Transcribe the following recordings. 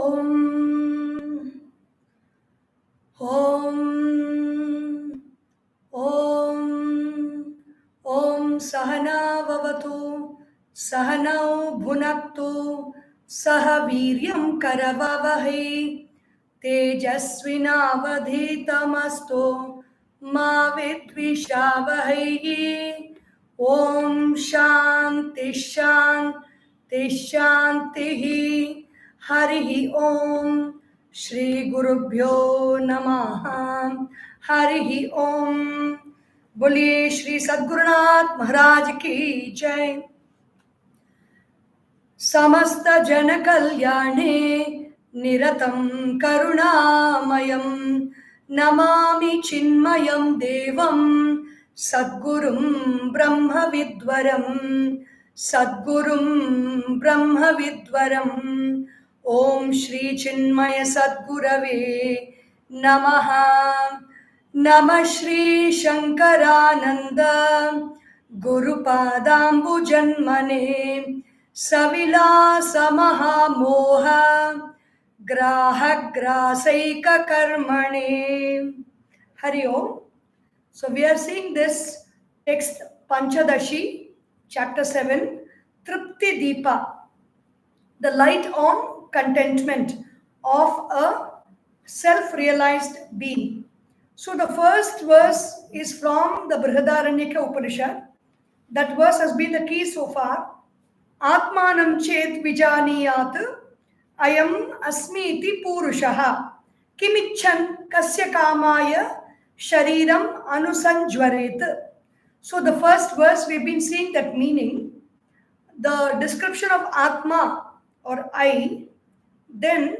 Om Om Om Om Sahana Vavatu Sahanau Bhunaktu Saha Viryam Karavavahe Tejasvinavadhitamastu Ma Vidvishavahe. Om Shanti Shanti Shanti Harihi Om Shri Gurubhyo Namaha Harihi Om. बोलिए श्री सद्गुरुनाथ महाराज की जय। समस्त जन कल्याणे निरतं करुणामयं नमामि चिन्मयं देवं सद्गुरुं ब्रह्मविद्वरं सद्गुरुं ब्रह्मविद्वरम्। ओम श्री चिन्मय सद्गुरवे नमः। नमः Shri Shankaranand गुरुपादाम्बुजन्मने सविलास महामोह ग्राहग्रासैक कर्मणे। Hari Om. So we are seeing this text Panchadashi, chapter 7, Tripti Dipa, the light on contentment of a self-realized being. So the first verse is from the Brahmacharini Upanishad. That verse has been the key so far. Atmanam chet vijaniyat ayam asmi iti purushaha kimichan kasya kamaya shariram anusanjvaret. So the first verse we've been seeing that meaning, the description of Atma or I, then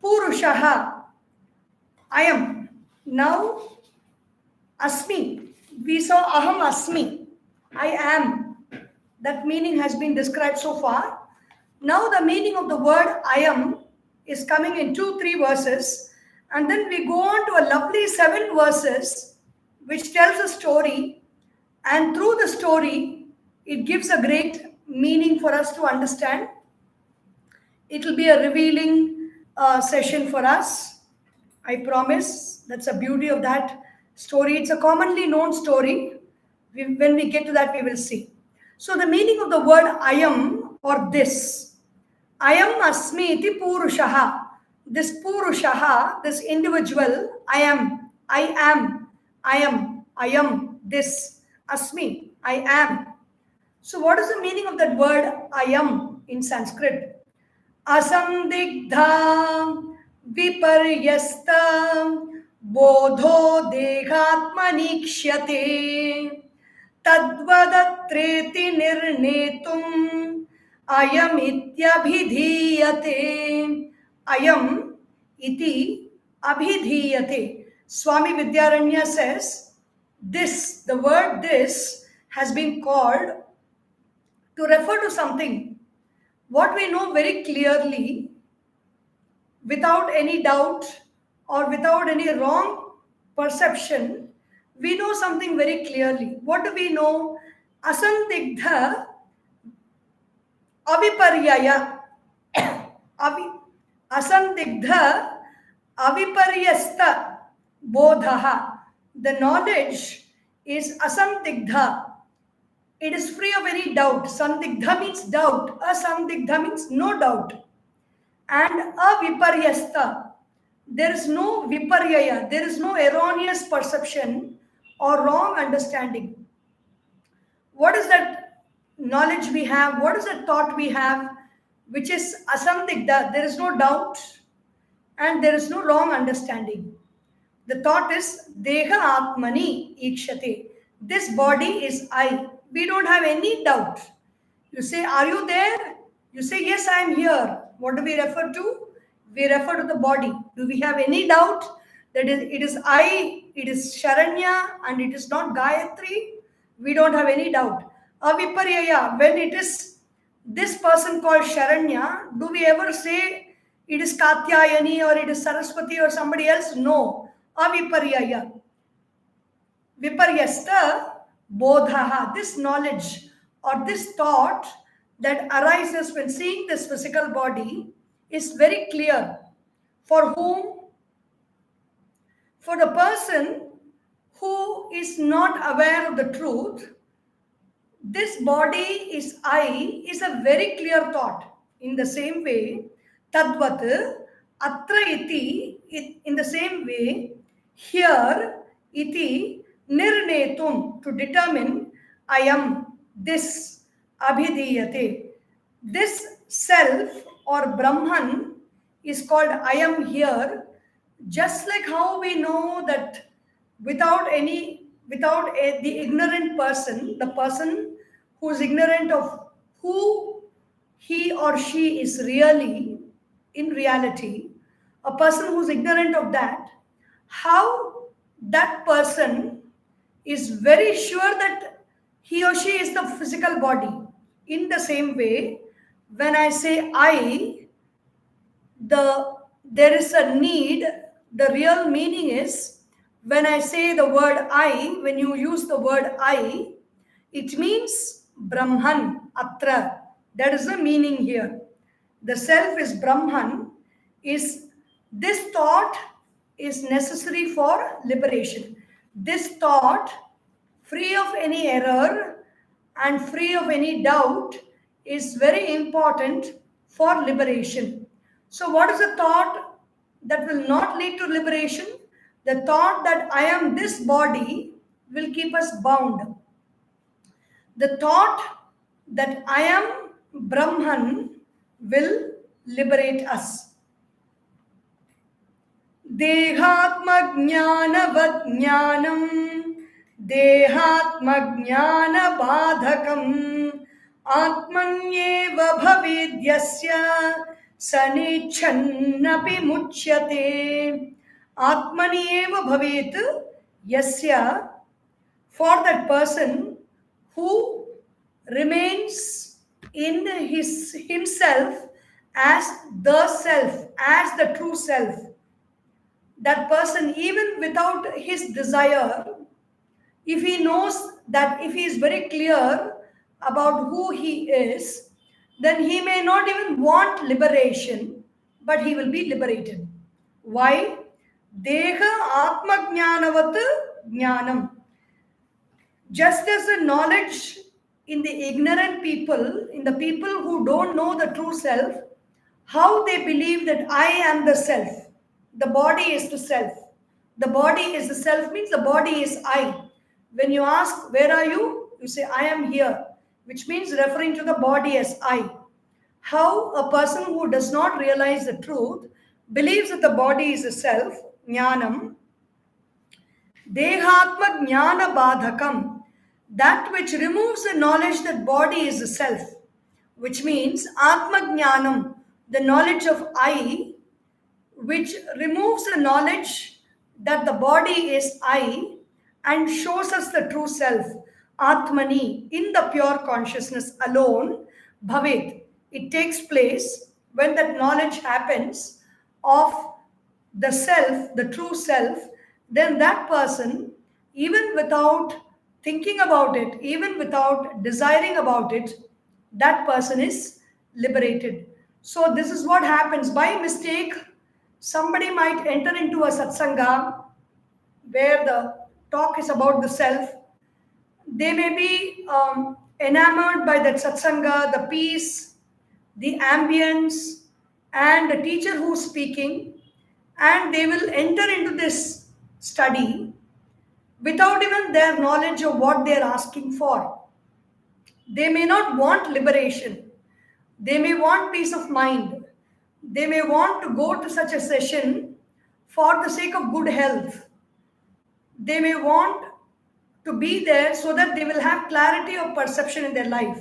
Purushaha, I am. Now Asmi, we saw Aham Asmi, I am. That meaning has been described so far. Now the meaning of the word I am is coming in 2-3 verses, and then we go on to a lovely 7 verses which tells a story, and through the story it gives a great meaning for us to understand. It will be a revealing session for us, I promise. That's the beauty of that story. It's a commonly known story. When we get to that, we will see. So the meaning of the word I am, or this, I am asmi iti purushaha. This purushaha, this individual, I am, this, asmi, I am. So what is the meaning of that word I am in Sanskrit? Asandigdha viparyasta bodho dehatmaniksyate tadvadatreti nirnetum ayam ityabhidhiyate. Ayam iti abhidhiyate. Swami Vidyaranya says this, the word this has been called to refer to something what we know very clearly, without any doubt or without any wrong perception. We know something very clearly. What do we know? Asandigdha aviparyaya. Asandigdha aviparyasta bodhaha. The knowledge is asandigdha. It is free of any doubt. Sandigdha means doubt. Asandigdha means no doubt. And aviparyasta, there is no viparyaya, there is no erroneous perception or wrong understanding. What is that knowledge we have? What is that thought we have? Which is asandigdha. There is no doubt and there is no wrong understanding. The thought is deha atmani ikshate. This body is I. We don't have any doubt. You say, are you there? You say, yes, I am here. What do we refer to? We refer to the body. Do we have any doubt that it is I, it is Sharanya, and it is not Gayatri? We don't have any doubt. Aviparyaya, when it is this person called Sharanya, do we ever say it is Katyayani or it is Saraswati or somebody else? No. Aviparyaya. Viparyasta bodhaha. This knowledge or this thought that arises when seeing this physical body is very clear. For whom? For the person who is not aware of the truth, this body is I is a very clear thought. In the same way, tadvat, atra iti, in the same way, here, iti, nirnetum, to determine, I am, this, abhidiyate. This self or Brahman is called I am here, just like how we know that the ignorant person, the person who is ignorant of who he or she is really in reality, a person who is ignorant of that, how that person is very sure that he or she is the physical body. In the same way, when I say I, there is a need. The real meaning is, when I say the word I, when you use the word I, it means Brahman, Atra. That is the meaning here. The self is Brahman, is this thought is necessary for liberation. This thought, free of any error and free of any doubt, is very important for liberation. So, what is the thought that will not lead to liberation? The thought that I am this body will keep us bound. The thought that I am Brahman will liberate us. Dehatmajnanavajnanam, dehatmajnanabadhakam, atmanyeva bhavidyasya sanichannapi muchyate. Atmanyeva bhavet yasya, for that person who remains in himself as the self, as the true self. That person, even without his desire, if he knows that, if he is very clear about who he is, then he may not even want liberation, but he will be liberated. Why? Deha atma jnanavat jnanam. Just as the knowledge in the ignorant people, in the people who don't know the true self, how they believe that I am the self. The body is the self. The body is the self means the body is I. When you ask, where are you? You say, I am here, which means referring to the body as I. How a person who does not realize the truth believes that the body is the self, jnanam, dehatma jnana badhakam, that which removes the knowledge that body is the self, which means atma jnanam, the knowledge of I, which removes the knowledge that the body is I and shows us the true self, Atmani, in the pure consciousness alone, Bhavet. It takes place when that knowledge happens of the self, the true self, then that person, even without thinking about it, even without desiring about it, that person is liberated. So this is what happens. By mistake, somebody might enter into a satsanga where the talk is about the self. They may be enamored by that satsanga, the peace, the ambience, and the teacher who's speaking, and they will enter into this study without even their knowledge of what they are asking for. They may not want liberation. They may want peace of mind. They may want to go to such a session for the sake of good health. They may want to be there so that they will have clarity of perception in their life.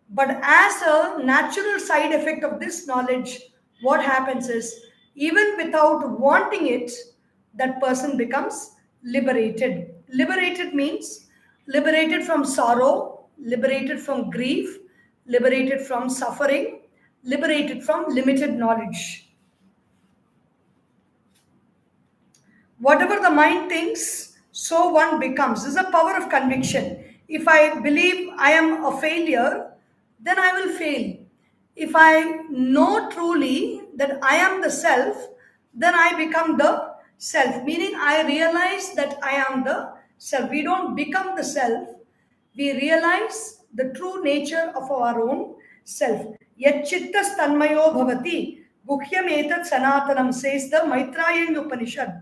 But as a natural side effect of this knowledge, what happens is, even without wanting it, that person becomes liberated. Liberated means liberated from sorrow, liberated from grief, liberated from suffering, liberated from limited knowledge. Whatever the mind thinks, so one becomes. This is a power of conviction. If I believe I am a failure, then I will fail. If I know truly that I am the self, then I become the self. Meaning I realize that I am the self. We don't become the self. We realize the true nature of our own self. Yachittas tanmayo bhavati guhyam etat sanatanam, says the Maitrayan Upanishad.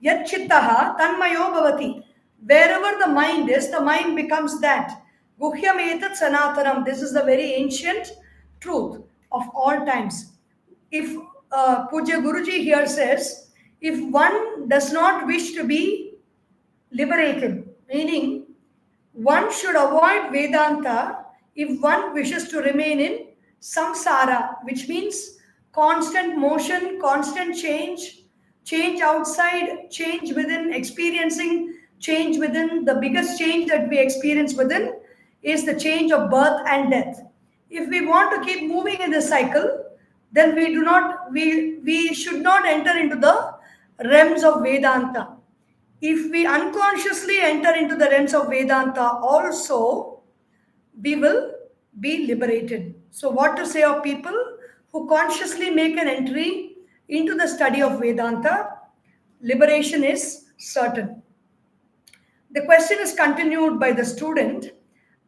Yachittaha tanmayo bhavati. Wherever the mind is, the mind becomes that. Guhyam etat sanatanam. This is the very ancient truth of all times. If Puja Guruji here says, if one does not wish to be liberated, meaning one should avoid Vedanta if one wishes to remain in samsara, which means constant motion, constant change, change outside, change within, experiencing change within. The biggest change that we experience within is the change of birth and death. If we want to keep moving in this cycle, then we should not enter into the realms of Vedanta. If we unconsciously enter into the realms of Vedanta also, we will be liberated. So what to say of people who consciously make an entry into the study of Vedanta? Liberation is certain. The question is continued by the student.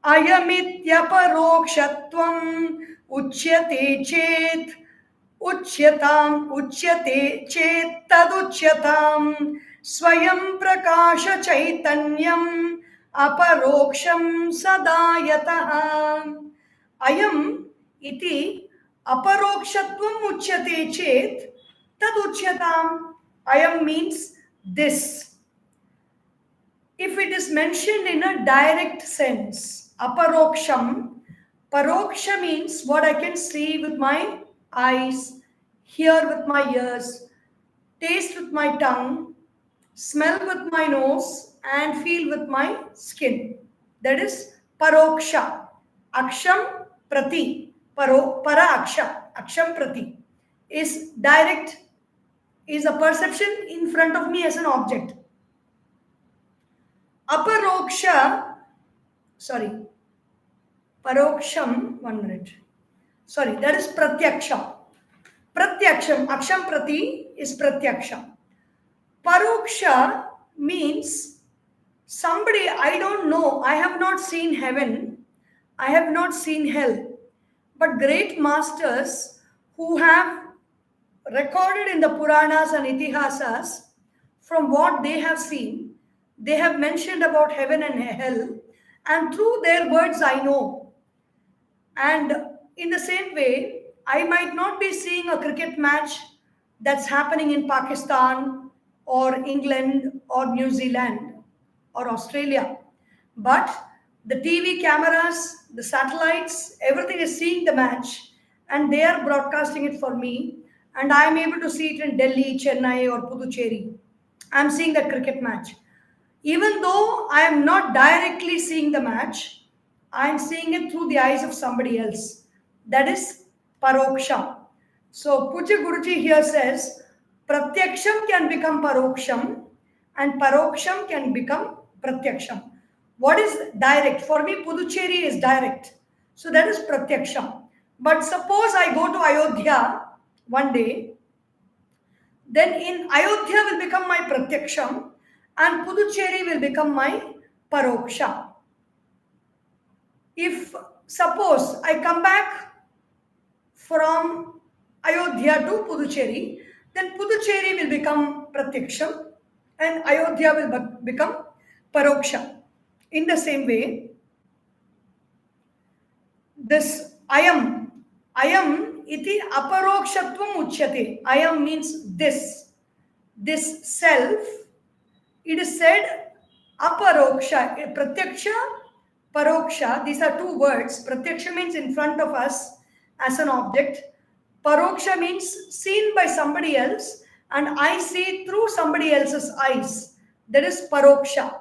Ayamitya parokshatvam uchyate chet uchyate chet taduchyatam swayam prakasha chaitanyam aparoksham sadayatah. Ayam iti aparokshatvam uchyate chet taduchyatam. Ayam means this. If it is mentioned in a direct sense, aparoksham, paroksha means what I can see with my eyes, hear with my ears, taste with my tongue, smell with my nose, and feel with my skin. That is paroksha. Aksham prati. Para aksha. Aksham prati is direct, is a perception in front of me as an object. Aparoksha, paroksham, 1 minute. That is pratyaksha. Pratyaksham, aksham prati is pratyaksha. Paroksha means somebody I don't know. I have not seen heaven. I have not seen hell. But great masters who have recorded in the Puranas and Itihasas, from what they have seen, they have mentioned about heaven and hell, and through their words I know. And in the same way, I might not be seeing a cricket match that's happening in Pakistan or England or New Zealand or Australia, but the TV cameras, the satellites, everything is seeing the match, and they are broadcasting it for me, and I am able to see it in Delhi, Chennai or Puducherry. I am seeing that cricket match. Even though I am not directly seeing the match, I am seeing it through the eyes of somebody else. That is paroksha. So Puja Guruji here says, pratyaksham can become paroksham and paroksham can become pratyaksham. What is direct? For me, Puducherry is direct. So that is pratyaksham. But suppose I go to Ayodhya one day, then in Ayodhya will become my pratyaksham and Puducherry will become my paroksha. If suppose I come back from Ayodhya to Puducherry, then Puducherry will become pratyaksham and Ayodhya will become paroksha. In the same way, this ayam iti aparokshatvam uchyate. Ayam means this self. It is said aparoksha, pratyaksha, paroksha. These are two words. Pratyaksha means in front of us as an object. Paroksha means seen by somebody else and I see through somebody else's eyes. That is paroksha.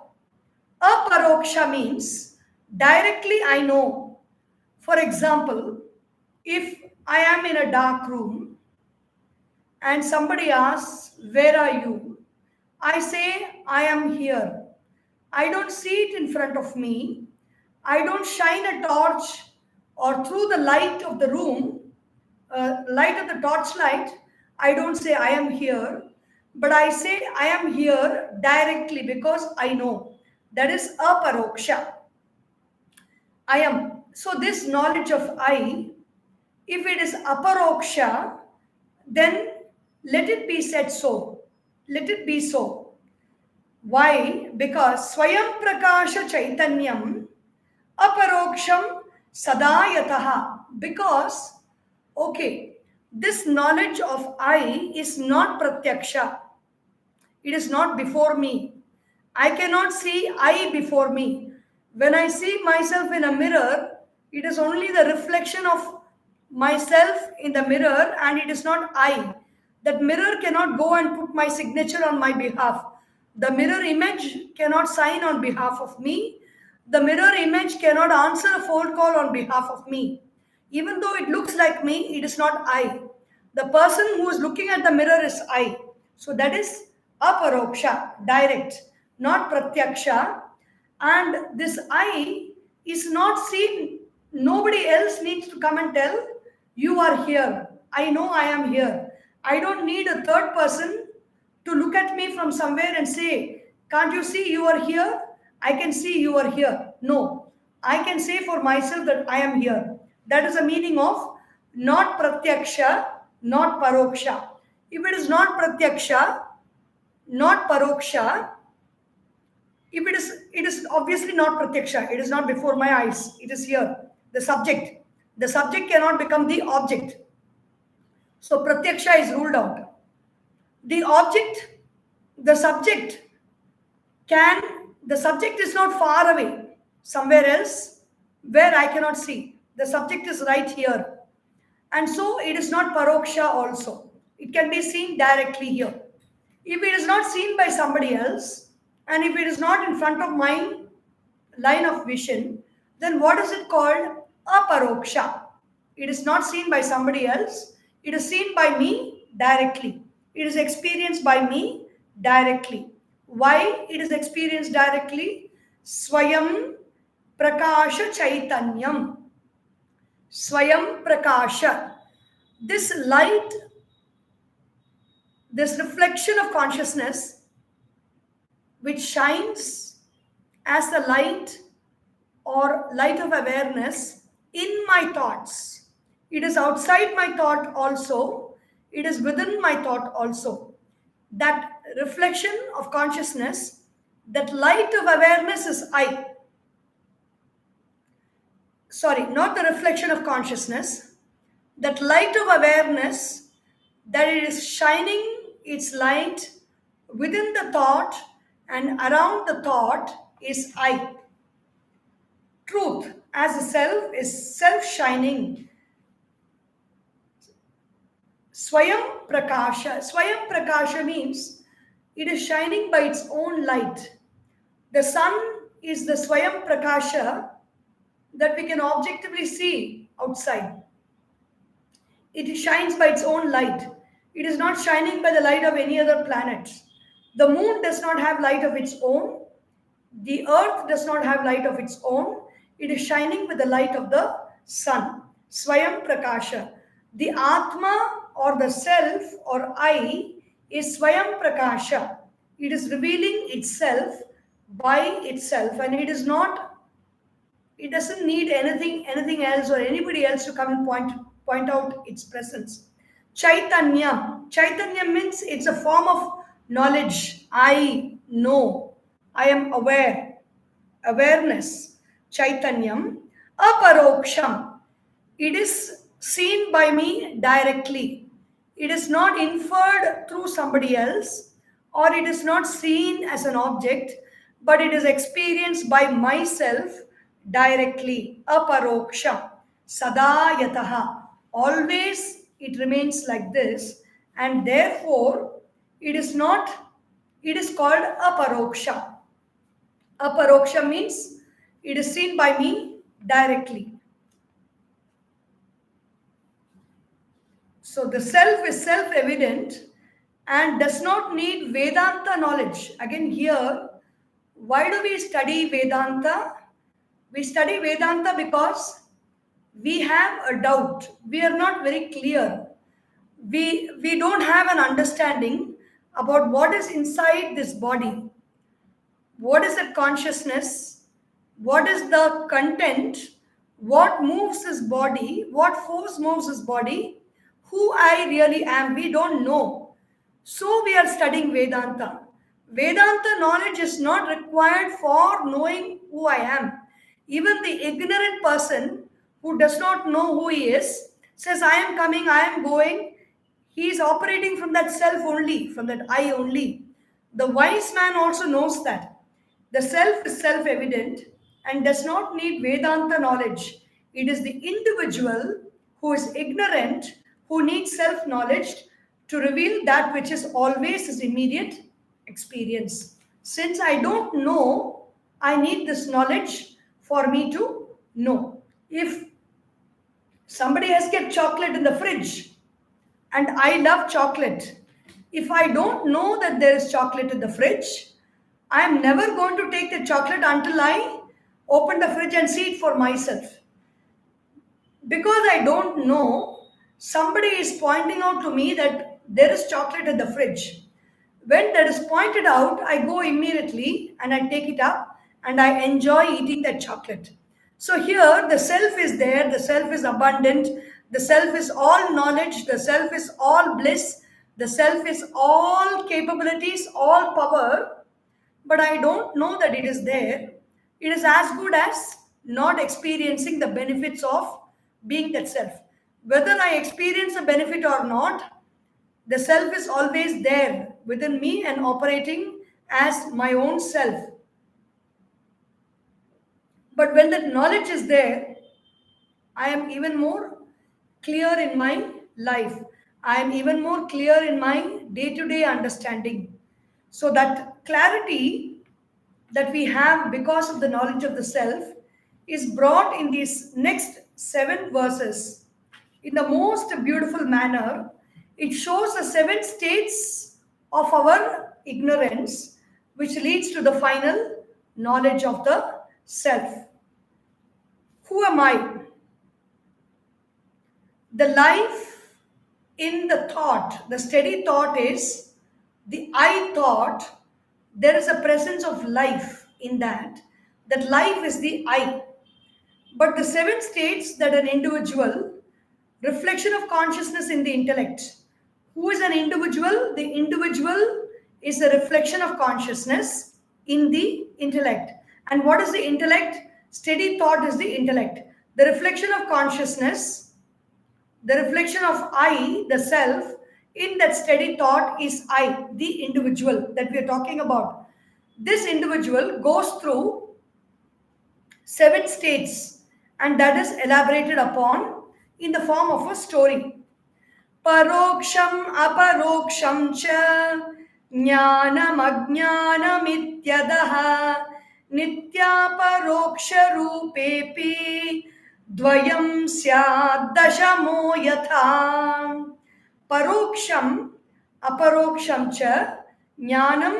Aparoksha means directly I know. For example, if I am in a dark room and somebody asks, where are you? I say, I am here. I don't see it in front of me. I don't shine a torch or through the light of the room, light of the torchlight, I don't say I am here, but I say I am here directly because I know. That is aparoksha. I am. So this knowledge of I, if it is aparoksha, then let it be said so. Let it be so. Why? Because Swayam Prakasha Chaitanyam Aparoksham Sadayataha. Because, okay, this knowledge of I is not Pratyaksha. It is not before me. I cannot see I before me. When I see myself in a mirror, it is only the reflection of myself in the mirror and it is not I. That mirror cannot go and put my signature on my behalf. The mirror image cannot sign on behalf of me. The mirror image cannot answer a phone call on behalf of me. Even though it looks like me, it is not I. The person who is looking at the mirror is I. So that is aparoksha, direct, not pratyaksha. And this I is not seen. Nobody else needs to come and tell, you are here. I know I am here. I don't need a third person to look at me from somewhere and say, can't you see you are here? I can see you are here. No, I can say for myself that I am here. That is the meaning of not pratyaksha, not paroksha. If it is not pratyaksha, not paroksha, if it is obviously not pratyaksha. It is not before my eyes. It is here. The subject. The subject cannot become the object. So pratyaksha is ruled out. The object, the subject the subject is not far away, somewhere else where I cannot see. The subject is right here. And so it is not paroksha also. It can be seen directly here. If it is not seen by somebody else, and if it is not in front of my line of vision, then what is it called? Aparoksha. It is not seen by somebody else. It is seen by me directly. It is experienced by me directly. Why it is experienced directly? Swayam Prakasha Chaitanyam. Swayam Prakasha. This light, this reflection of consciousness, which shines as the light or light of awareness in my thoughts. It is outside my thought also. It is within my thought also. That reflection of consciousness, that light of awareness is I. Sorry, not the reflection of consciousness. That light of awareness, that it is shining its light within the thought and around the thought is I. Truth as a self is self-shining. Swayam Prakasha. Swayam Prakasha means it is shining by its own light. The sun is the Swayam Prakasha that we can objectively see outside. It shines by its own light. It is not shining by the light of any other planet. The moon does not have light of its own. The earth does not have light of its own. It is shining with the light of the sun. Swayam Prakasha. The Atma or the self or I is Swayam Prakasha. It is revealing itself by itself, and it is not, it doesn't need anything else or anybody else to come and point out its presence. Chaitanya. Chaitanya means it's a form of knowledge. I know. I am aware. Awareness. Chaitanyam. Aparoksham. It is seen by me directly. It is not inferred through somebody else, or it is not seen as an object, but it is experienced by myself directly. Aparoksham. Sadayataha. Always it remains like this, and therefore it is called aparoksha. Aparoksha means it is seen by me directly. So the self is self-evident and does not need Vedanta knowledge. Again here, why do we study Vedanta? We study Vedanta because we have a doubt. We are not very clear. we don't have an understanding about what is inside this body. What is that consciousness? What is the content? What moves his body? What force moves his body? Who I really am? We don't know. So we are studying Vedanta. Vedanta knowledge is not required for knowing who I am. Even the ignorant person who does not know who he is says, I am coming, I am going. He is operating from that self only, from that I only. The wise man also knows that. The self is self evident and does not need Vedanta knowledge. It is the individual who is ignorant who needs self knowledge to reveal that which is always his immediate experience. Since I don't know, I need this knowledge for me to know. If somebody has kept chocolate in the fridge and I love chocolate, if I don't know that there is chocolate in the fridge, I am never going to take the chocolate until I open the fridge and see it for myself. Because I don't know, somebody is pointing out to me that there is chocolate in the fridge. When that is pointed out, I go immediately and I take it up and I enjoy eating that chocolate. So here the self is there, the self is abundant, the self is all knowledge, the self is all bliss, the self is all capabilities, all power, but I don't know that it is there. It is as good as not experiencing the benefits of being that self. Whether I experience a benefit or not, the self is always there within me and operating as my own self. But when that knowledge is there, I am even more clear in my life. I am even more clear in my day to day understanding. So that clarity that we have because of the knowledge of the self is brought in these next 7 verses in the most beautiful manner. It shows the 7 states of our ignorance, which leads to the final knowledge of the self. Who am I? The life in the thought, the steady thought is the I thought. There is a presence of life in that. That life is the I. But the 7 states that an individual, reflection of consciousness in the intellect. Who is an individual? The individual is a reflection of consciousness in the intellect. And what is the intellect? Steady thought is the intellect. The reflection of consciousness, the reflection of I, the self, in that steady thought is I, the individual that we are talking about. This individual goes through 7 states, and that is elaborated upon in the form of a story. Paroksham aparoksham cha jnanam ajnanamityadaha nitya paroksha rupepi dvayam syad dashamo yatha. Paroksham aparoksham cha jnanam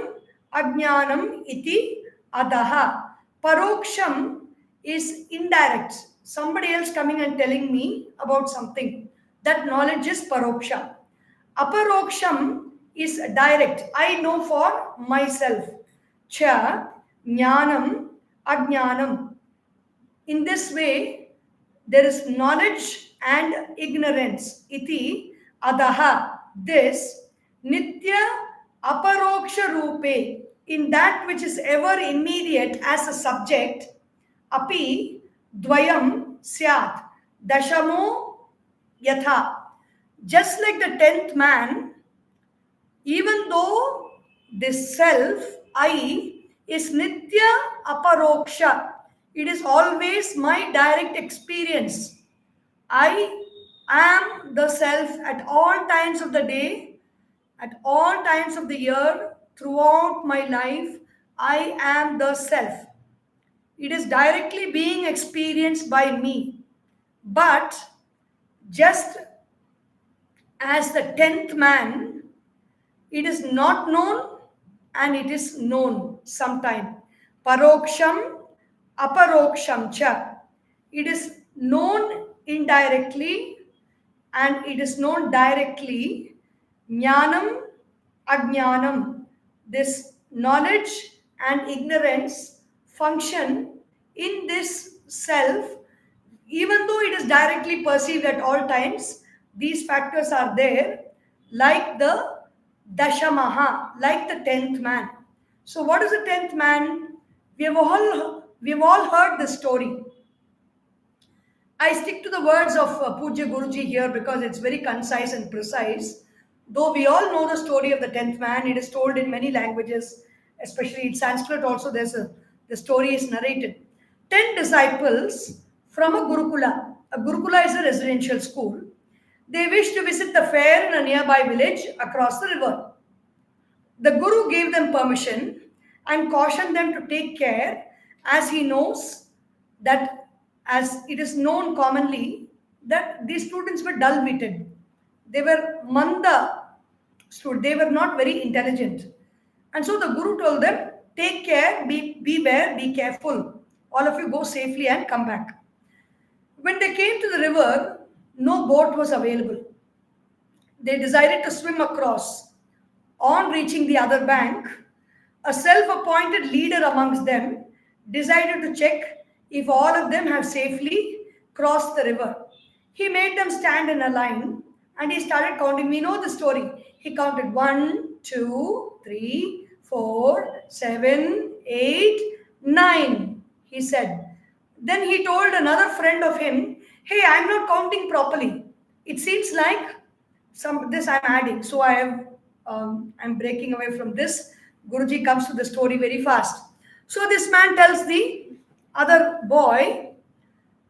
ajnanam iti adaha. Paroksham is indirect. Somebody else coming and telling me about something. That knowledge is paroksha. Aparoksham is direct. I know for myself. Cha, jnanam, ajnanam. In this way, there is knowledge and ignorance. Iti, adaha. This, nitya, aparoksha rupe. In that which is ever immediate as a subject, api, dvayam, syat. Dashamo, yatha. Just like the 10th man, even though this self, I, is nitya aparoksha, it is always my direct experience. I am the self at all times of the day, at all times of the year, throughout my life. I am the self. It is directly being experienced by me. But just as the 10th man, it is not known and it is known sometime. Paroksham, aparoksham cha. It is known indirectly and it is known directly. Jnanam, Ajnanam. This knowledge and ignorance function in this self, even though it is directly perceived at all times. These factors are there, like the Dashamaha, like the 10th man. So, what is the 10th man? We have all heard the story. I stick to the words of Pujya Guruji here because it's very concise and precise. Though we all know the story of the 10th man, it is told in many languages, especially in Sanskrit also the story is narrated. 10 disciples from a Gurukula. A Gurukula is a residential school. They wish to visit the fair in a nearby village across the river. The Guru gave them permission and cautioned them to take care, as he knows that, as it is known commonly, that these students were dull-witted. They were manda students. They were not very intelligent. And so the Guru told them, take care, beware, be careful. All of you go safely and come back. When they came to the river, no boat was available. They decided to swim across. On reaching the other bank, a self-appointed leader amongst them decided to check if all of them have safely crossed the river. He made them stand in a line and he started counting. We know the story. He counted 1, 2, 3, 4, 7, 8, 9, he said. Then he told another friend of him, hey, I'm not counting properly. It seems like this I'm adding. So I'm breaking away from this. Guruji comes to the story very fast. So this man tells the other boy,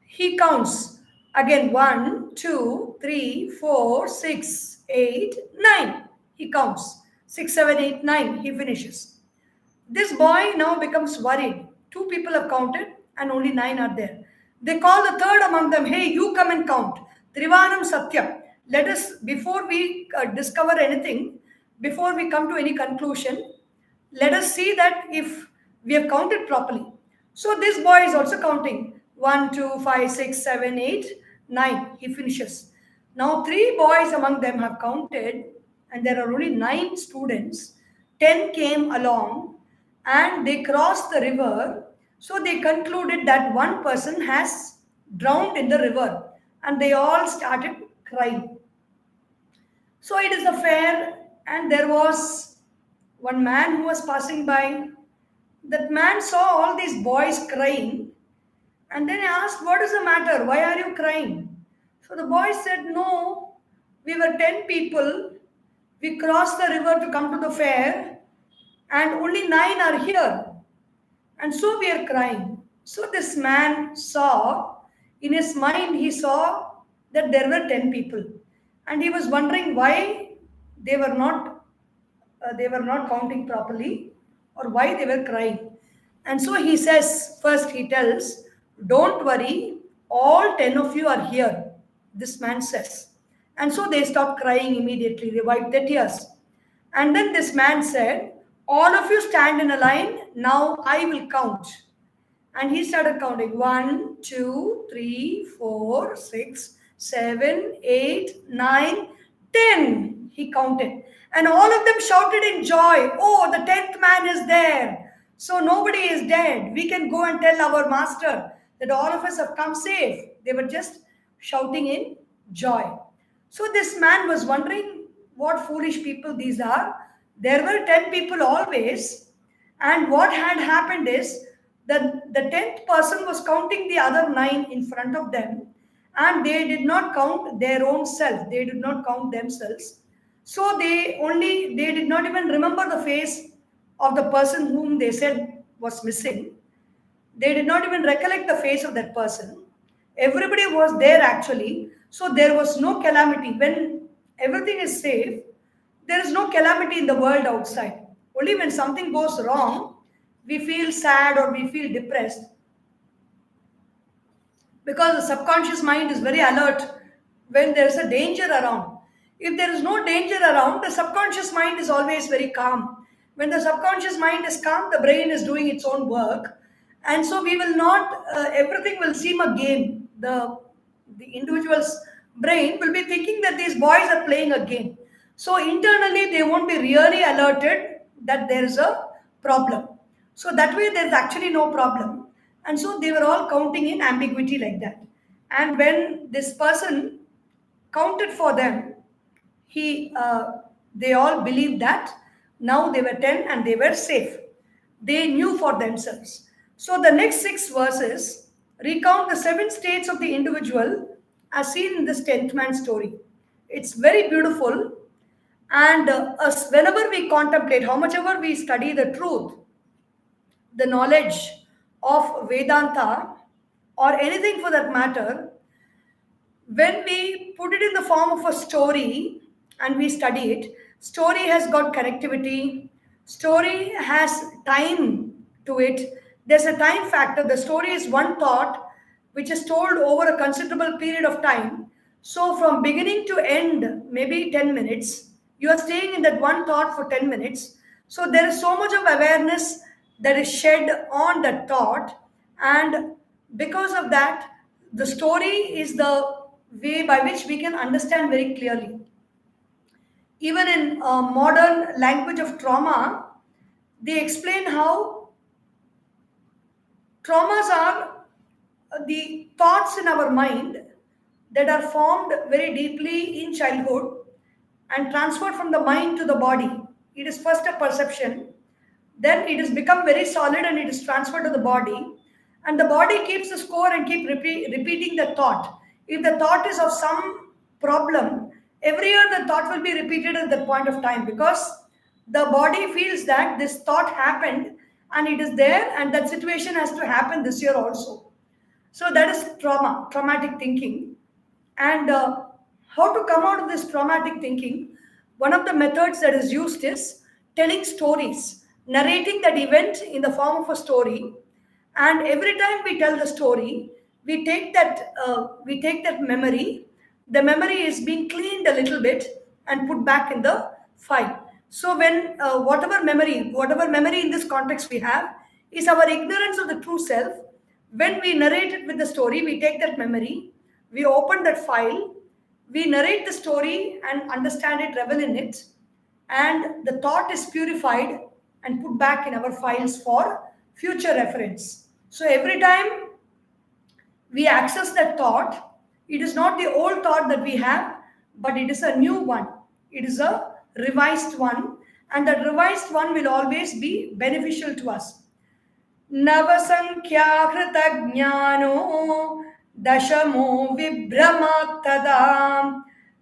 he counts again 1, 2, 3, 4, 6, 8, 9. He counts 6, 7, 8, 9. He finishes. This boy now becomes worried. 2 people have counted and only 9 are there. They call the third among them, hey, you come and count. Trivanam Satyam. Let us, before we discover anything, before we come to any conclusion, let us see that if we have counted properly. So this boy is also counting 1, 2, 5, 6, 7, 8, 9. He finishes. Now 3 boys among them have counted and there are only 9 students. 10 came along and they crossed the river. So they concluded that one person has drowned in the river and they all started crying. So it is a fair and there was one man who was passing by. That man saw all these boys crying and then he asked, what is the matter? Why are you crying? So the boy said, no, we were 10 people. We crossed the river to come to the fair and only 9 are here. And so we are crying. So this man saw, in his mind, he saw that there were 10 people. And he was wondering why they were not counting properly or why they were crying. And so he says, first he tells, don't worry, all 10 of you are here, this man says. And so they stopped crying immediately. They wiped their tears. And then this man said, all of you stand in a line. Now I will count. And he started counting 1, 2, 3, 4, 6, 7, 8, 9, 10. He counted. And all of them shouted in joy, oh, the 10th man is there. So nobody is dead. We can go and tell our master that all of us have come safe. They were just shouting in joy. So this man was wondering what foolish people these are. There were 10 people always. And what had happened is that the 10th person was counting the other 9 in front of them. And they did not count their own self. They did not count themselves. So they did not even remember the face of the person whom they said was missing. They did not even recollect the face of that person. Everybody was there actually. So there was no calamity. When everything is safe, there is no calamity in the world outside. Only when something goes wrong, we feel sad or we feel depressed. Because the subconscious mind is very alert when there is a danger around. If there is no danger around, the subconscious mind is always very calm. When the subconscious mind is calm, the brain is doing its own work. And so we will not, everything will seem a game. The individual's brain will be thinking that these boys are playing a game. So internally, they won't be really alerted that there is a problem. So that way, there's actually no problem. And so they were all counting in ambiguity like that. And when this person counted for them, they all believed that now they were 10 and they were safe. They knew for themselves. So the next 6 verses recount the 7 states of the individual as seen in this 10th man story. It's very beautiful. And whenever we contemplate, how much ever we study the truth, the knowledge of Vedanta, or anything for that matter, when we put it in the form of a story and we study it, story has got connectivity, story has time to it. There's a time factor. The story is one thought which is told over a considerable period of time. So from beginning to end, maybe 10 minutes, you are staying in that one thought for 10 minutes. So there is so much of awareness that is shed on that thought, and because of that, the story is the way by which we can understand very clearly. Even in modern language of trauma, they explain how traumas are the thoughts in our mind that are formed very deeply in childhood and transferred from the mind to the body. It is first a perception, then it has become very solid and it is transferred to the body, and the body keeps the score and keep repeating the thought. If the thought is of some problem, every year the thought will be repeated at that point of time, because the body feels that this thought happened and it is there, and that situation has to happen this year also. So that is traumatic thinking. And how to come out of this traumatic thinking? One of the methods that is used is telling stories, narrating that event in the form of a story. And every time we tell the story, we take that memory. The memory is being cleaned a little bit and put back in the file. So when whatever memory in this context we have is our ignorance of the true self. When we narrate it with the story, we take that memory, we open that file, we narrate the story and understand it, revel in it, and the thought is purified and put back in our files for future reference. So every time we access that thought, it is not the old thought that we have, but it is a new one. It is a revised one, and that revised one will always be beneficial to us. नवसङ्ख्याहृतज्ञानो दशमो विभ्रमात्तदा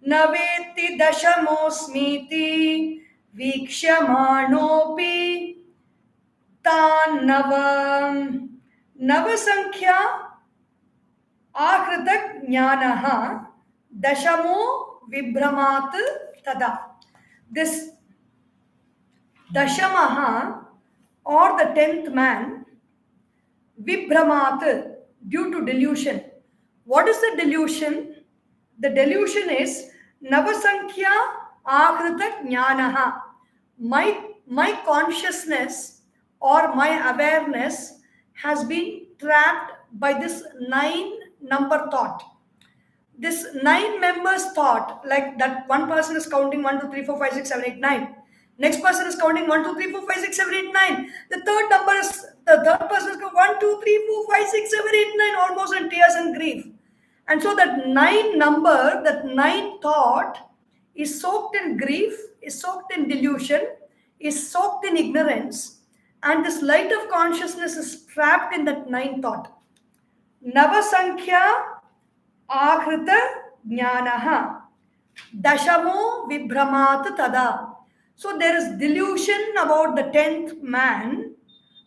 न वेत्ति दशमोऽस्मीति वीक्ष्यमाणोऽपि नवसङ्ख्या आहृतज्ञानः दशमो विभ्रमात् तदा. This dashamaha, or the 10th man, vibhramat, due to delusion. What is the delusion? The delusion is navasankhya akrita jnanaha. My consciousness or my awareness has been trapped by this 9-number thought. This 9 members thought, like that one person is counting 1, 2, 3, 4, 5, 6, 7, 8, 9. Next person is counting 1, 2, 3, 4, 5, 6, 7, 8, 9. The third person is counting 1, 2, 3, 4, 5, 6, 7, 8, 9, almost in tears and grief. And so that 9 number, that 9 thought is soaked in grief, is soaked in delusion, is soaked in ignorance, and this light of consciousness is trapped in that 9 thought. Navasankhya Akrita Jnanaha Dashamo Vibhramat Tada. So there is delusion about the 10th man.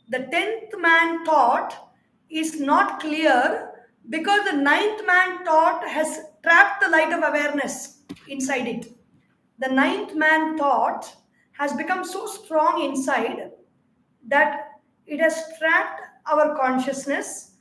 The 10th man thought is not clear because the 9th man thought has trapped the light of awareness inside it. The 9th man thought has become so strong inside that it has trapped our consciousness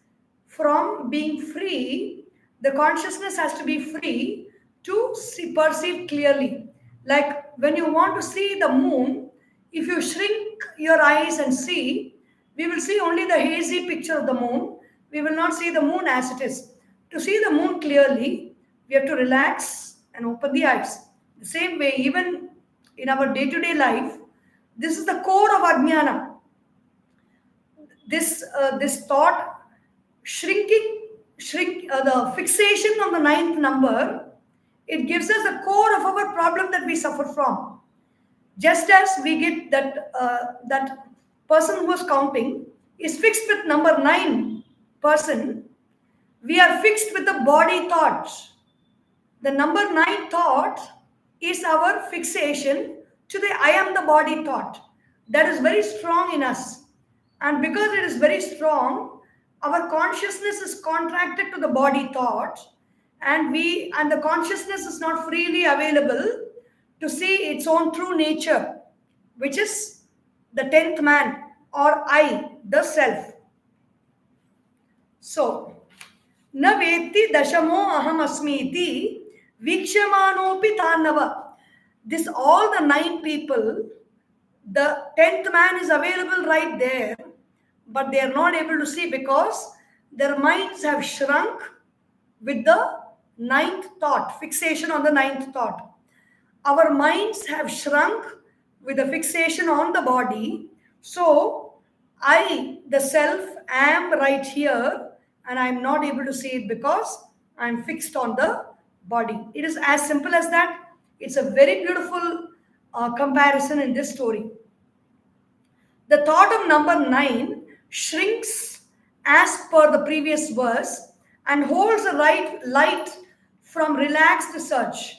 from being free. The consciousness has to be free to perceive clearly. Like when you want to see the moon, if you shrink your eyes and see, we will see only the hazy picture of the moon. We will not see the moon as it is. To see the moon clearly, we have to relax and open the eyes. The same way, even in our day-to-day life, this is the core of Ajnana. This thought the fixation on the ninth number, it gives us the core of our problem that we suffer from. Just as we get that person who is counting is fixed with number 9 person, we are fixed with the body thoughts. The number 9 thought is our fixation to the I am the body thought. That is very strong in us. And because it is very strong, our consciousness is contracted to the body thought, and the consciousness is not freely available to see its own true nature, which is the 10th man or I, the self. So, na veti dashamo aham asmiti vikshamaanopi tanava. This all the 9 people, the 10th man is available right there, but they are not able to see because their minds have shrunk with the 9th thought, fixation on the 9th thought. Our minds have shrunk with the fixation on the body. So, I, the self, am right here and I am not able to see it because I am fixed on the body. It is as simple as that. It's a very beautiful comparison in this story. The thought of number 9 shrinks as per the previous verse and holds the right light from relaxed search.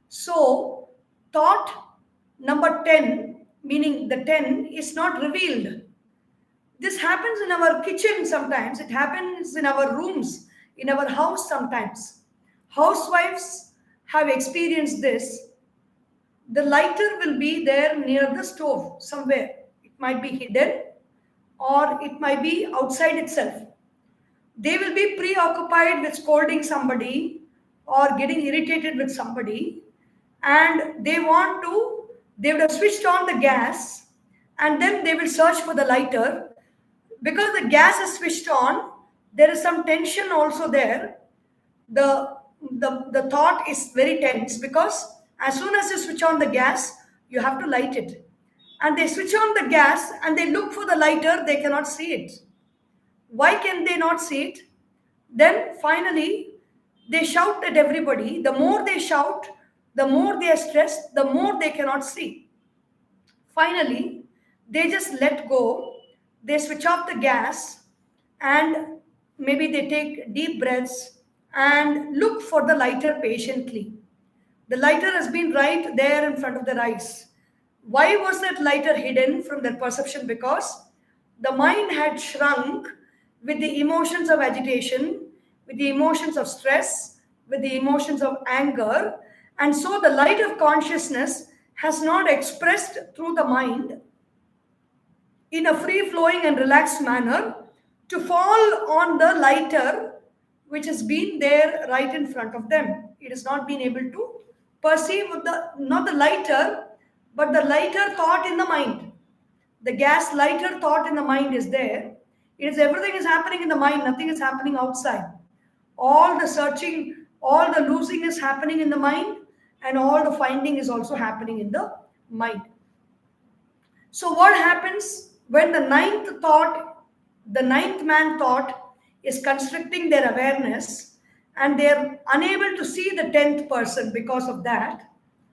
So, thought number 10, meaning the 10, is not revealed. This happens in our kitchen sometimes. It happens in our rooms, in our house sometimes. Housewives have experienced this. The lighter will be there near the stove somewhere. It might be hidden or it might be outside itself. They will be preoccupied with scolding somebody or getting irritated with somebody, and they would have switched on the gas and then they will search for the lighter. Because the gas is switched on, there is some tension also there. The thought is very tense because as soon as you switch on the gas, you have to light it. And they switch on the gas and they look for the lighter, they cannot see it. Why can they not see it? Then finally, they shout at everybody. The more they shout, the more they are stressed, the more they cannot see. Finally, they just let go. They switch off the gas and maybe they take deep breaths and look for the lighter patiently. The lighter has been right there in front of their eyes. Why was that lighter hidden from their perception? Because the mind had shrunk with the emotions of agitation, with the emotions of stress, with the emotions of anger, and so the light of consciousness has not expressed through the mind in a free-flowing and relaxed manner to fall on the lighter which has been there right in front of them. It has not been able to perceive not the lighter, but the lighter thought in the mind. The gas lighter thought in the mind is there. It is everything is happening in the mind, nothing is happening outside. All the searching, all the losing is happening in the mind, and all the finding is also happening in the mind. So what happens when the ninth man thought is constricting their awareness and they are unable to see the 10th person because of that?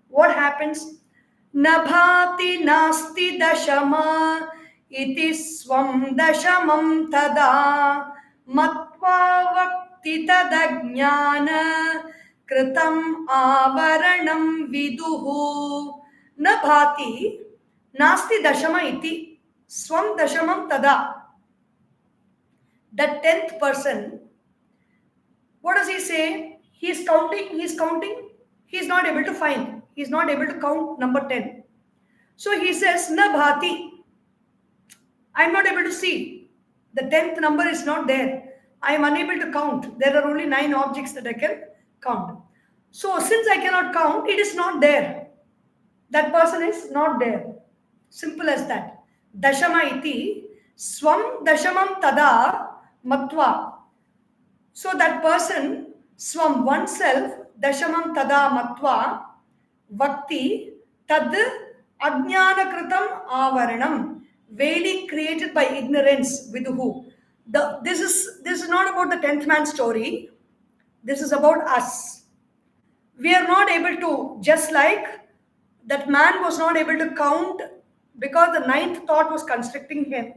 What happens? Nabhati nasti dashama iti swam dashamam tada matva vakti tadajnana kritam avaranam viduhu. Nabhati nasti dashama iti swam dashamam tada. The 10th person, what does he say? He is counting, he is not able to find. He is not able to count number 10. So he says, na bhati. I am not able to see. The 10th number is not there. I am unable to count. There are only 9 objects that I can count. So since I cannot count, it is not there. That person is not there. Simple as that. Dashama iti swam dashamam tada matva. So that person, swam, oneself, dashamam tada matva vakti tad ajnana kritam avaranam, veiling created by ignorance, viduhu. This is not about the 10th man story. This is about us. We are not able to, just like that man was not able to count because the ninth thought was constricting him.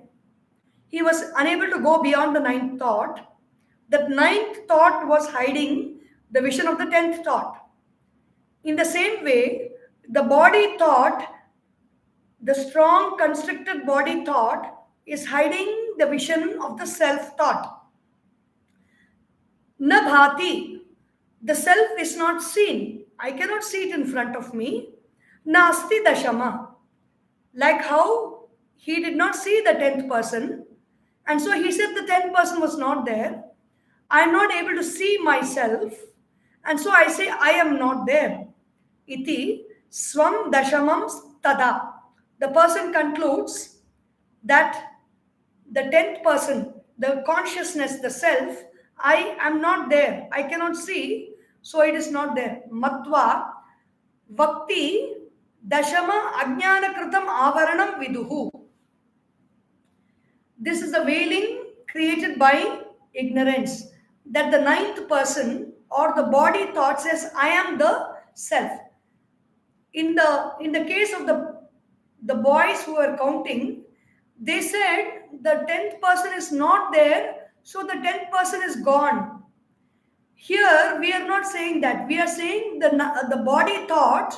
He was unable to go beyond the ninth thought. That ninth thought was hiding the vision of the 10th thought. In the same way, the body thought, the strong constricted body thought, is hiding the vision of the self thought. Na bhati, the self is not seen. I cannot see it in front of me. Nasti dashama, like how he did not see the 10th person, and so he said the 10th person was not there. I am not able to see myself, and so I say I am not there. Iti swam dashamam tada. The person concludes that the 10th person, the consciousness, the self, I am not there. I cannot see, so it is not there. Matva vakti dashama ajnana kritam avaranam viduhu. This is the veiling created by ignorance, that the ninth person or the body thought says I am the self. In the case of the boys who were counting, they said the 10th person is not there, so the 10th person is gone. Here we are not saying that. We are saying the body thought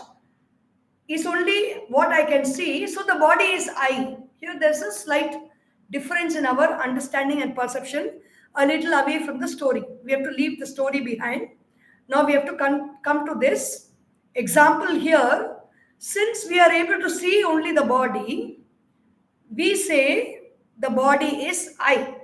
is only what I can see, so the body is I. Here there's a slight difference in our understanding and perception, a little away from the story. We have to leave the story behind. Now we have to come to this example here. Since we are able to see only the body, we say the body is I.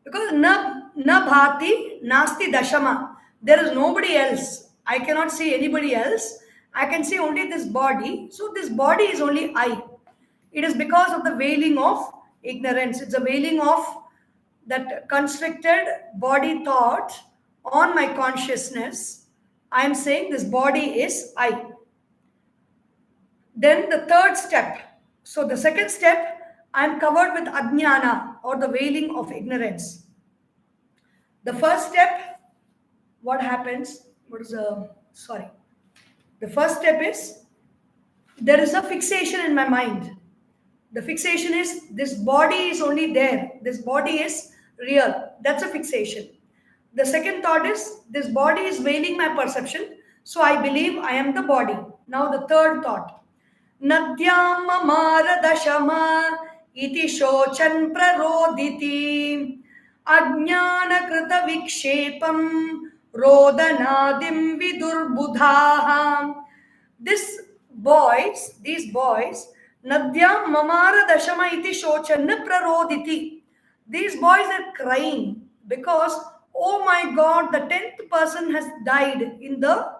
Because na bhati nasti dashama. There is nobody else. I cannot see anybody else. I can see only this body. So this body is only I. It is because of the veiling of ignorance. It's a veiling of that constricted body thought on my consciousness. I am saying this body is I. Then the third step. So the second step, I am covered with ajnana or the veiling of ignorance. The first step, what happens? The first step is there is a fixation in my mind. The fixation is this body is only there. This body is real. That's a fixation. The second thought is this body is veiling my perception. So I believe I am the body. Now the third thought. Nadyam Margadarshika iti shochan praroditi ajnana krita vikshepam rodanadim vidurbudhaha. These boys, Nadyam Margadarshika iti shochan praroditi. These boys are crying because, oh my God, the 10th person has died in the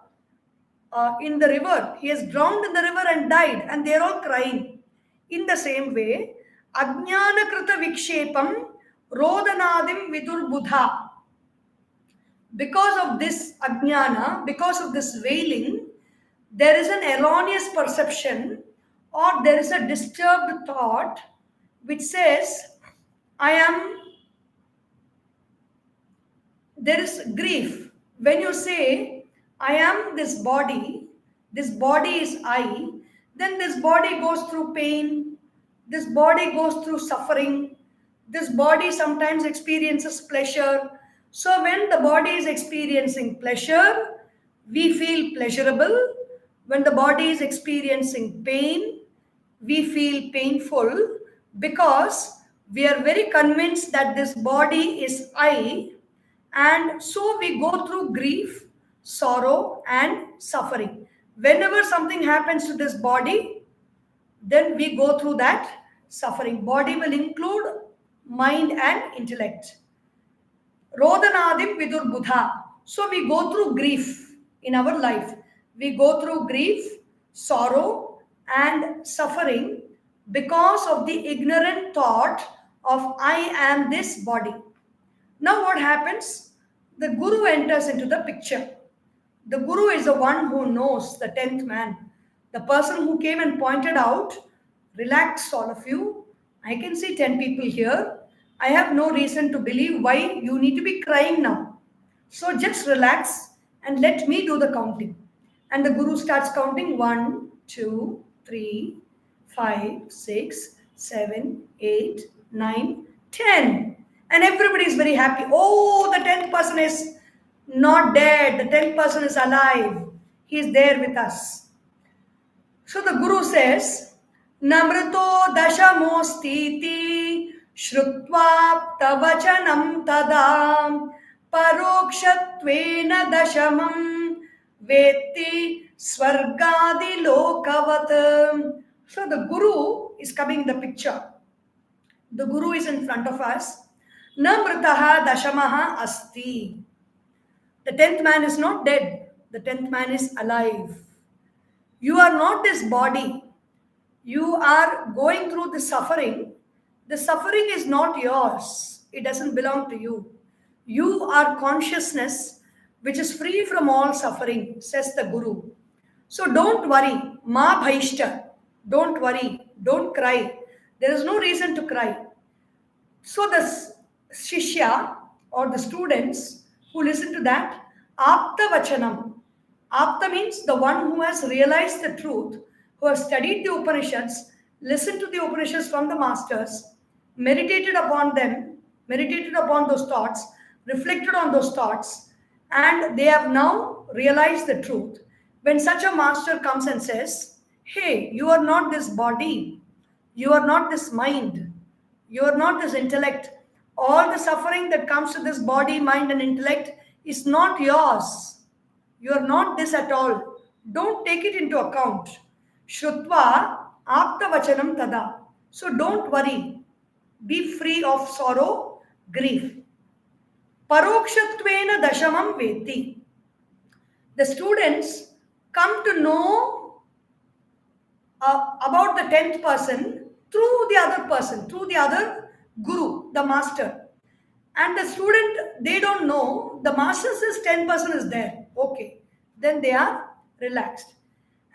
river. He has drowned in the river and died, and they are all crying. In the same way, Ajnana Krita Vikshepam Rodanadim Vidur Buddha. Because of this Ajnana, because of this veiling, there is an erroneous perception or there is a disturbed thought which says, there is grief. When you say, I am this body is I, then this body goes through pain, this body goes through suffering, this body sometimes experiences pleasure. So when the body is experiencing pleasure, we feel pleasurable. When the body is experiencing pain, we feel painful because we are very convinced that this body is I, and so we go through grief, sorrow, and suffering. Whenever something happens to this body, then we go through that suffering. Body will include mind and intellect. Rodanadim vidur buddha. So we go through grief in our life. We go through grief, sorrow, and suffering because of the ignorant thought of I am this body. Now what happens? The guru enters into the picture. The Guru is the one who knows, the 10th man. The person who came and pointed out, relax all of you. I can see 10 people here. I have no reason to believe why you need to be crying now. So just relax and let me do the counting. And the Guru starts counting 1, 2, 3, 5, 6, 7, 8, 9, 10. And everybody is very happy. Oh, the 10th person is not dead. The 10th person is alive. He is there with us. So the Guru says, Namrito dashamostiti shrutva tavachanam tadam parokshatvena dashamam vetti swargadi lokavat. So the Guru is coming in the picture. The Guru is in front of us. Namritaha dashamaha asti. The 10th man is not dead. The 10th man is alive. You are not this body. You are going through the suffering. The suffering is not yours. It doesn't belong to you. You are consciousness which is free from all suffering, says the Guru. So don't worry. Ma bhaishta. Don't worry. Don't cry. There is no reason to cry. So the Shishya or the students who listen to that, Apta Vachanam. Apta means the one who has realized the truth, who has studied the Upanishads, listened to the Upanishads from the masters, meditated upon them, meditated upon those thoughts, reflected on those thoughts, and they have now realized the truth. When such a master comes and says, hey, you are not this body, you are not this mind, you are not this intellect. All the suffering that comes to this body, mind, and intellect is not yours. You are not this at all. Don't take it into account. Shrutva apta vachanam tada. So don't worry. Be free of sorrow, grief. Parokshatvena dashamam veti. The students come to know about the 10th person through the other person, through the other Guru, the master. And the student, they don't know. The master says 10 person is there. Okay. Then they are relaxed.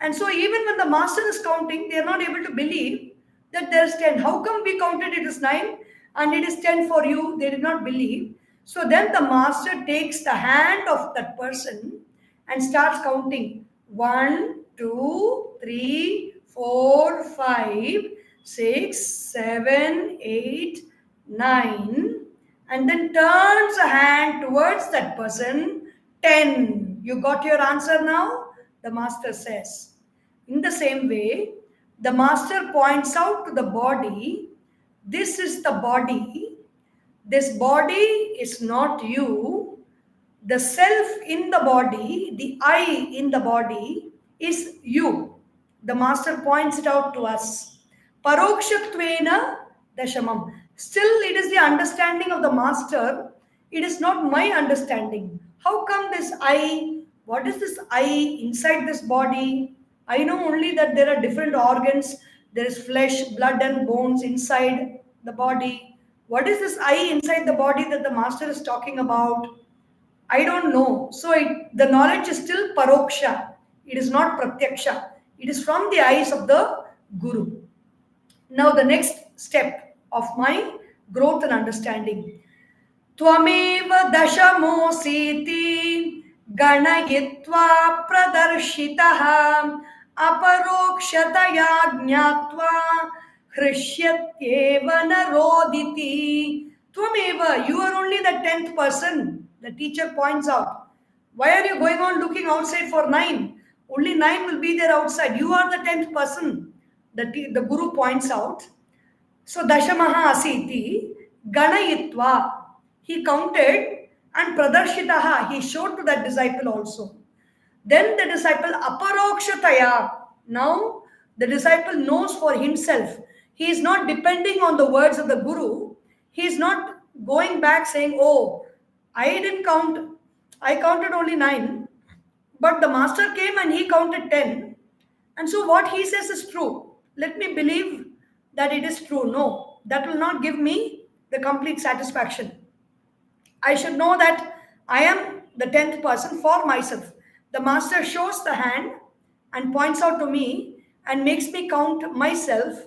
And so even when the master is counting, they are not able to believe that there is 10. How come we counted it is 9 and it is 10 for you? They did not believe. So then the master takes the hand of that person and starts counting. 1, 2, 3, 4, 5, 6, 7, 8, 9. And then turns a hand towards that person. 10. You got your answer now? The master says. In the same way, the master points out to the body, this is the body. This body is not you. The self in the body, the I in the body is you. The master points it out to us. Parokshatvena dashamam. Still, it is the understanding of the master. It is not my understanding. How come this I? What is this I inside this body? I know only that there are different organs. There is flesh, blood, and bones inside the body. What is this I inside the body that the master is talking about? I don't know. So the knowledge is still paroksha. It is not pratyaksha. It is from the eyes of the Guru. Now the next step of my growth and understanding. Tvameva dashamositi ganayitva pradarshitaha aparokshataya jnatva hrishyateva naroditi. Tvameva, you are only the 10th person. The teacher points out. Why are you going on looking outside for 9? Only 9 will be there outside. You are the 10th person. The Guru points out. So Dashamaha Asiti Ganayitva. He counted and Pradarshitaha. He showed to that disciple also. Then the disciple Aparokshataya. Now the disciple knows for himself. He is not depending on the words of the Guru. He is not going back saying, oh, I didn't count. I counted only 9. But the master came and he counted 10. And so what he says is true. Let me believe that it is true. No, that will not give me the complete satisfaction. I should know that I am the 10th person for myself. The master shows the hand and points out to me and makes me count myself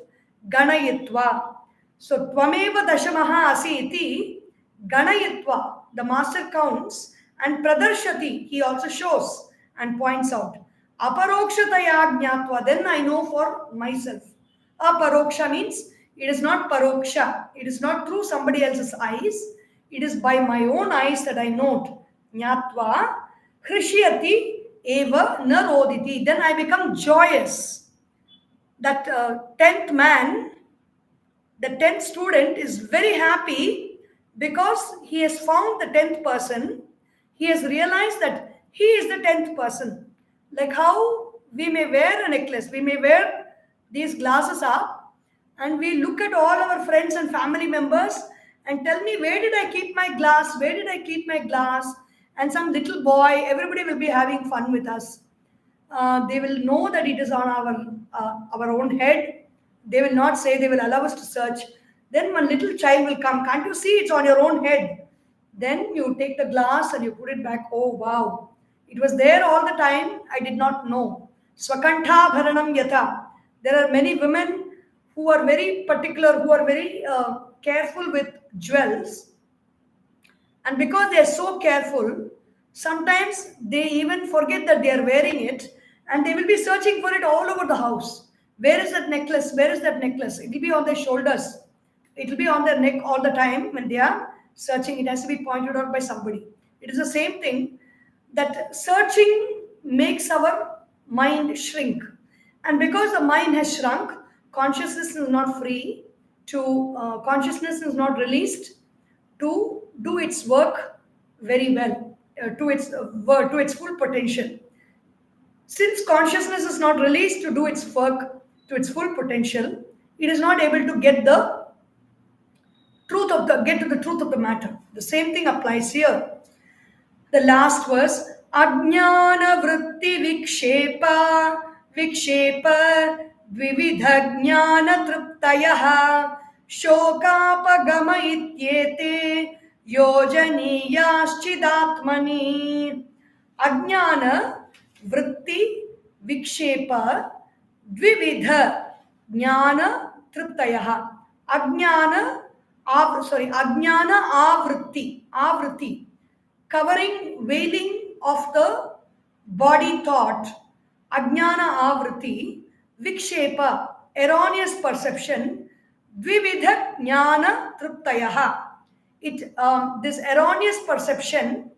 ganayitva. So tvameva dashamaha asi iti ganayitva. The master counts and pradarshati. He also shows and points out. Aparokshataya jnatva. Then I know for myself. Aparoksha means it is not paroksha. It is not through somebody else's eyes. It is by my own eyes that I note. Jnatva hrishyati eva naroditi. Then I become joyous. That 10th man, the 10th student is very happy because he has found the 10th person. He has realized that he is the 10th person. Like how we may wear a necklace, we may wear these glasses up, and we look at all our friends and family members and tell me, where did I keep my glass? Where did I keep my glass? And some little boy, everybody will be having fun with us. They will know that it is on our own head. They will not say, they will allow us to search. Then one little child will come. Can't you see it's on your own head? Then you take the glass and you put it back. Oh, wow. It was there all the time. I did not know. Swakantha bharanam yatha. There are many women who are very particular, who are very careful with jewels. And because they are so careful, sometimes they even forget that they are wearing it, and they will be searching for it all over the house. Where is that necklace? Where is that necklace? It will be on their shoulders. It will be on their neck all the time when they are searching. It has to be pointed out by somebody. It is the same thing, that searching makes our mind shrink. And because the mind has shrunk, consciousness is not free to, consciousness is not released to do its work very well, to its full potential. Since consciousness is not released to do its work to its full potential, it is not able to get to the truth of the matter. The same thing applies here. The last verse, Ajnana vritti vikshepa vividha jnana triptayaha shokapagama ityete yojaniyaschidatmani. Ajnana vritti vikshepa dvividha jnana triptayaha. Ajnana avritti, covering, veiling of the body thought. Ajnana avritti, vikshepa, erroneous perception, dvividha jnana triptayaha. This erroneous perception,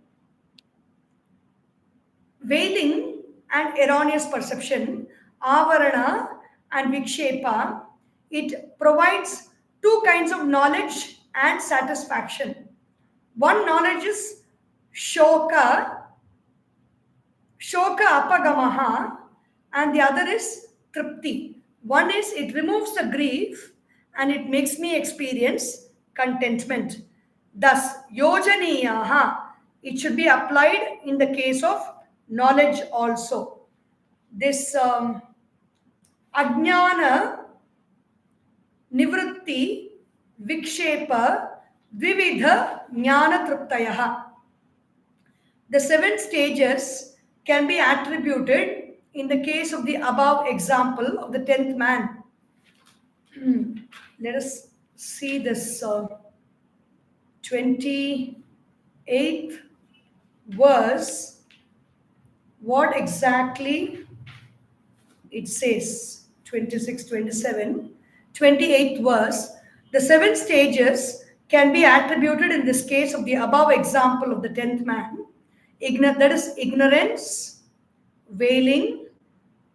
veiling and erroneous perception, avarana and vikshepa, it provides two kinds of knowledge and satisfaction. One knowledge is shoka apagamaha, and the other is tripti. One is it removes the grief and it makes me experience contentment. Thus, yojaniyaha, it should be applied in the case of knowledge also. This ajnana nivritti vikshepa dvividha jnana triptayaha. The 7 stages can be attributed in the case of the above example of the 10th man. Let us see this 28th verse, what exactly it says. 26, 27, 28th verse. The 7 stages can be attributed in this case of the above example of the 10th man. That is ignorance, veiling,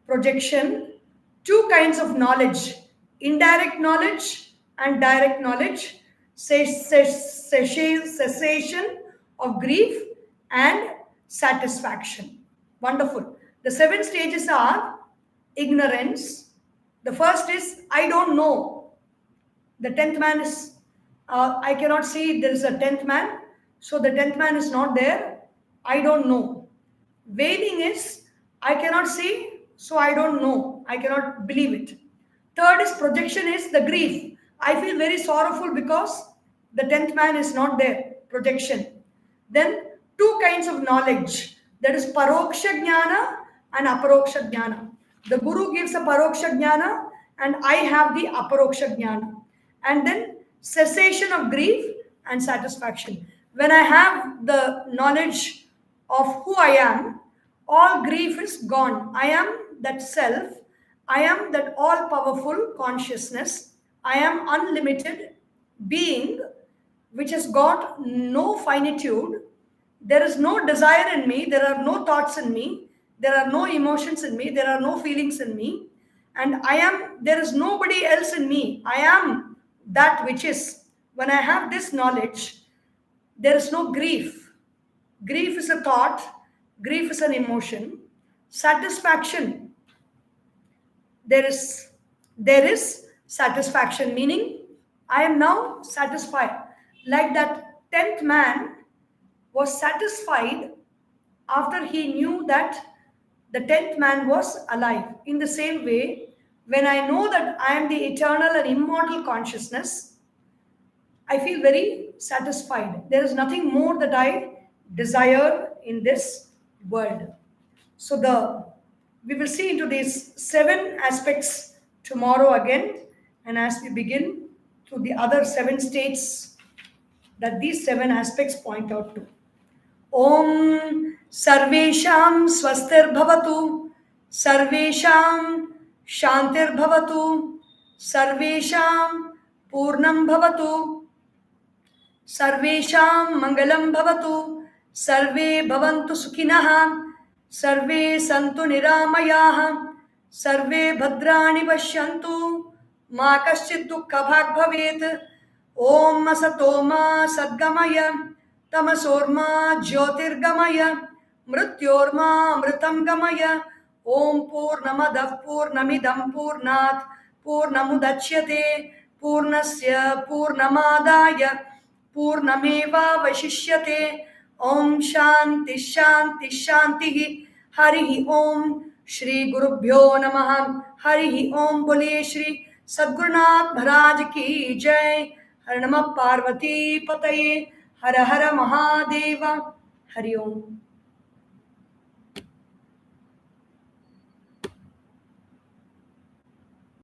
projection, 2 kinds of knowledge, indirect knowledge and direct knowledge, cessation of grief and satisfaction. Wonderful. The 7 stages are ignorance. The first is, I don't know. The 10th man is, I cannot see there is a 10th man. So the 10th man is not there. I don't know. Veiling is, I cannot see, so I don't know. I cannot believe it. Third is projection, is the grief. I feel very sorrowful because the 10th man is not there. Projection. Then 2 kinds of knowledge. That is paroksha jnana and aparoksha jnana. The Guru gives a paroksha jnana and I have the aparoksha jnana. And then cessation of grief and satisfaction. When I have the knowledge of who I am, all grief is gone. I am that self. I am that all powerful consciousness. I am unlimited being which has got no finitude. There is no desire in me. There are no thoughts in me. There are no emotions in me. There are no feelings in me. And there is nobody else in me. I am that which is. When I have this knowledge, there is no grief. Grief is a thought. Grief is an emotion. Satisfaction. There is satisfaction, meaning I am now satisfied. Like that 10th man was satisfied after he knew that the 10th man was alive. In the same way, when I know that I am the eternal and immortal consciousness, I feel very satisfied. There is nothing more that I desire in this world. So we will see into these 7 aspects tomorrow again, and as we begin to the other 7 states that these 7 aspects point out to. Om Sarvesham Swastir Bhavatu, Sarvesham Shantir Bhavatu, Sarvesham Purnam Bhavatu, Sarvesham Mangalam Bhavatu, Sarve Bhavantu Sukhinah, Sarve Santu Niramayah, Sarve Bhadrani Pashyantu, Ma Kaschid Dukkha Bhag Bhavet, Om Asatoma Sadgamaya, Tamasorma Jyotirgamaya, Mrityorma Amritam Gamaya, Om Purnamadav Purnamidam Purnat, Purnamudachyate, Purnasya Purnamadaya, Purnameva Vashishyate. Om Shanti Shanti Shanti. Harihi Om. Shri Gurubhyo Namaha. Harihi Om. Boliye Shri Sadgurunath Maharaj ki Jai. Har Namah Parvati Pataye. Har Har Mahadeva. Hari Om.